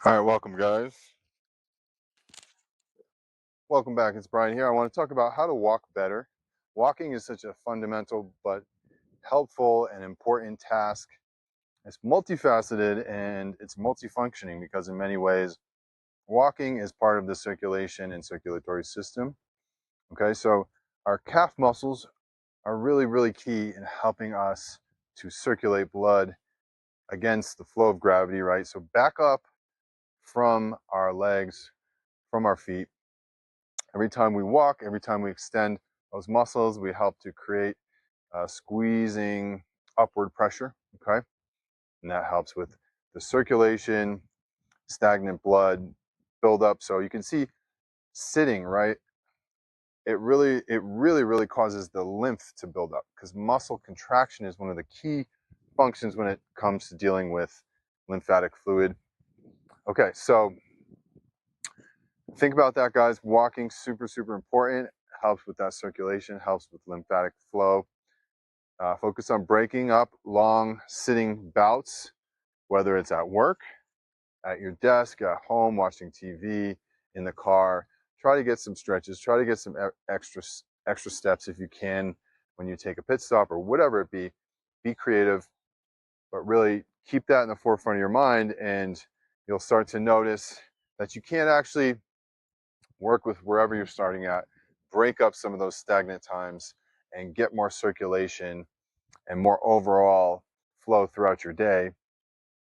All right, welcome guys. Welcome back. It's Brian here. I want to talk about how to walk better. Walking is such a fundamental but helpful and important task. It's multifaceted and it's multifunctioning because in many ways, walking is part of the circulation and circulatory system. Okay, so our calf muscles are really, really key in helping us to circulate blood against the flow of gravity, right? So back up from our legs, from our feet. Every time we walk, every time we extend those muscles, we help to create squeezing upward pressure, okay? And that helps with the circulation, stagnant blood buildup. So you can see sitting, right? It really causes the lymph to build up because muscle contraction is one of the key functions when it comes to dealing with lymphatic fluid. Okay, so think about that, guys. Walking, super, super important. Helps with that circulation, helps with lymphatic flow. Focus on breaking up long sitting bouts, whether it's at work, at your desk, at home, watching TV, in the car. Try to get some stretches. Try to get some extra steps if you can when you take a pit stop or whatever it be. Be creative, but really keep that in the forefront of your mind, and you'll start to notice that you can't actually work with wherever you're starting at, break up some of those stagnant times, and get more circulation and more overall flow throughout your day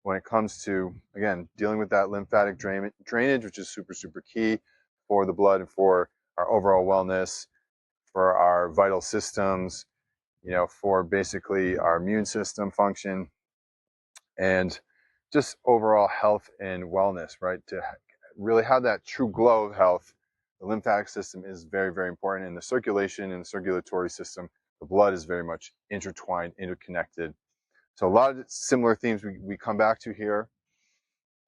when it comes to, again, dealing with that lymphatic drainage, which is super, super key for the blood and for our overall wellness, for our vital systems, for basically our immune system function, and just overall health and wellness, right? To really have that true glow of health, the lymphatic system is very, very important. In the circulation and the circulatory system, the blood is very much intertwined, interconnected. So a lot of similar themes we come back to here.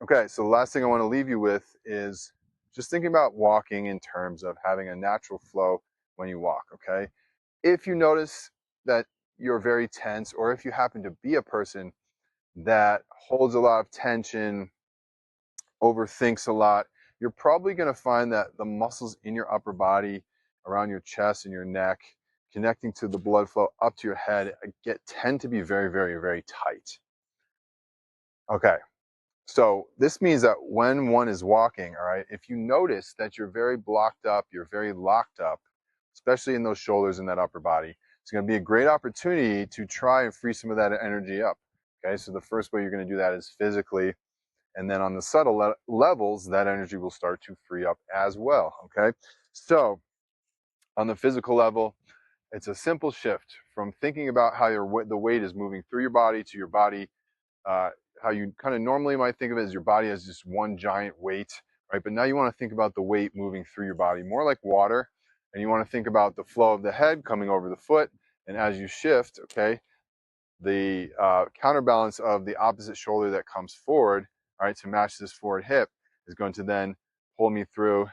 Okay, so the last thing I want to leave you with is just thinking about walking in terms of having a natural flow when you walk, okay? If you notice that you're very tense, or if you happen to be a person that holds a lot of tension, overthinks a lot, you're probably going to find that the muscles in your upper body, around your chest and your neck, connecting to the blood flow up to your head, tend to be very, very, very tight. Okay, so this means that when one is walking, all right, if you notice that you're very blocked up, you're very locked up, especially in those shoulders and that upper body, it's going to be a great opportunity to try and free some of that energy up. Okay, so the first way you're going to do that is physically, and then on the subtle levels, that energy will start to free up as well. Okay, so on the physical level, it's a simple shift from thinking about how the weight is moving through your body to your body, how you kind of normally might think of it as your body as just one giant weight, right? But now you want to think about the weight moving through your body more like water, and you want to think about the flow of the head coming over the foot, and as you shift, okay, the counterbalance of the opposite shoulder that comes forward, all right, to match this forward hip is going to then pull me through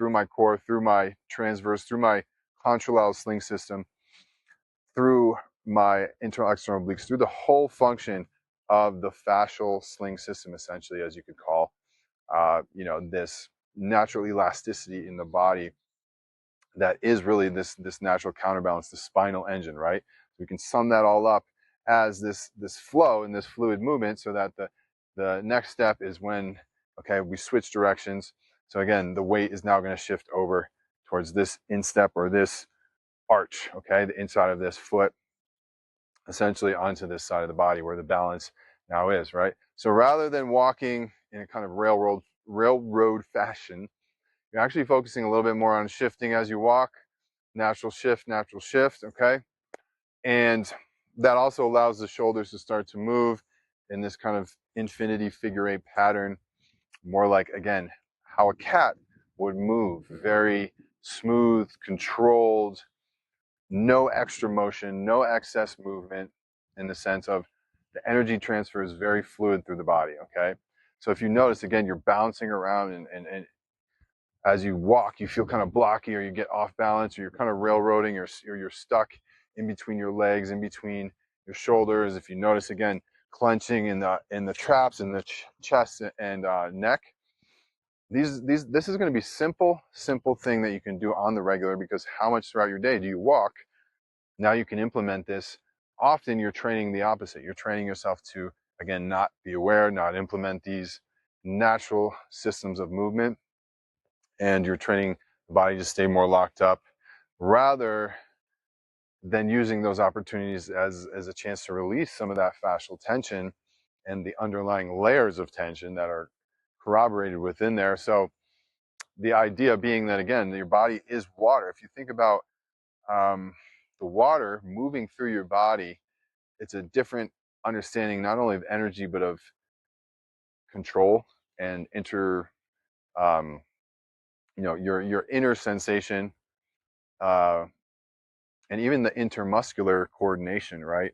my core, through my transverse, through my contralateral sling system, through my internal external obliques, through the whole function of the fascial sling system, essentially, as you could call, this natural elasticity in the body that is really this natural counterbalance, the spinal engine, right? We can sum that all up as this flow and this fluid movement, so that the next step is when, okay, we switch directions. So again, the weight is now going to shift over towards this instep or this arch, okay, the inside of this foot, essentially onto this side of the body where the balance now is, right? So rather than walking in a kind of railroad fashion, you're actually focusing a little bit more on shifting as you walk, natural shift, okay? And that also allows the shoulders to start to move in this kind of infinity figure eight pattern, more like, again, how a cat would move, very smooth, controlled, no extra motion, no excess movement, in the sense of the energy transfer is very fluid through the body, okay? So if you notice, again, you're bouncing around, and as you walk, you feel kind of blocky, or you get off balance, or you're kind of railroading, or you're stuck in between your legs, in between your shoulders. If you notice, again, clenching in the traps, in the chest and neck. This is going to be simple thing that you can do on the regular, because how much throughout your day do you walk? Now you can implement this. Often you're training the opposite. You're training yourself to, again, not be aware, not implement these natural systems of movement, and you're training the body to stay more locked up, rather than using those opportunities as a chance to release some of that fascial tension and the underlying layers of tension that are corroborated within there. So the idea being that, again, your body is water. If you think about the water moving through your body, it's a different understanding, not only of energy, but of control and um, your inner sensation, uh, and even the intermuscular coordination, right?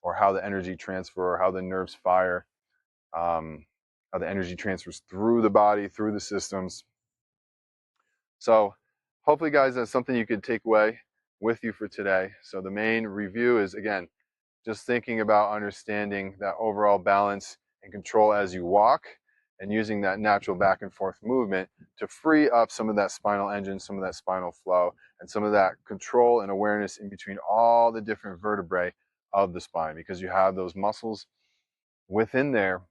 Or how the energy transfer, or how the nerves fire, how the energy transfers through the body, through the systems. So hopefully, guys, that's something you could take away with you for today. So the main review is, again, just thinking about understanding that overall balance and control as you walk, and using that natural back and forth movement to free up some of that spinal engine, some of that spinal flow, and some of that control and awareness in between all the different vertebrae of the spine, because you have those muscles within there,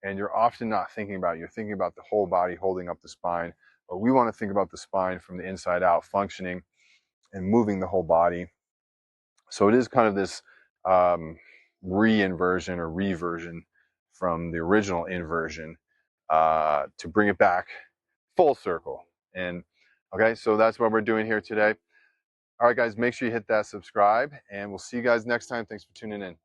and you're often not thinking about it. You're thinking about the whole body holding up the spine, but we want to think about the spine from the inside out, functioning and moving the whole body. So it is kind of this re-inversion or reversion from the original inversion, to bring it back full circle. And okay, so that's what we're doing here today. All right, guys, make sure you hit that subscribe, and we'll see you guys next time. Thanks for tuning in.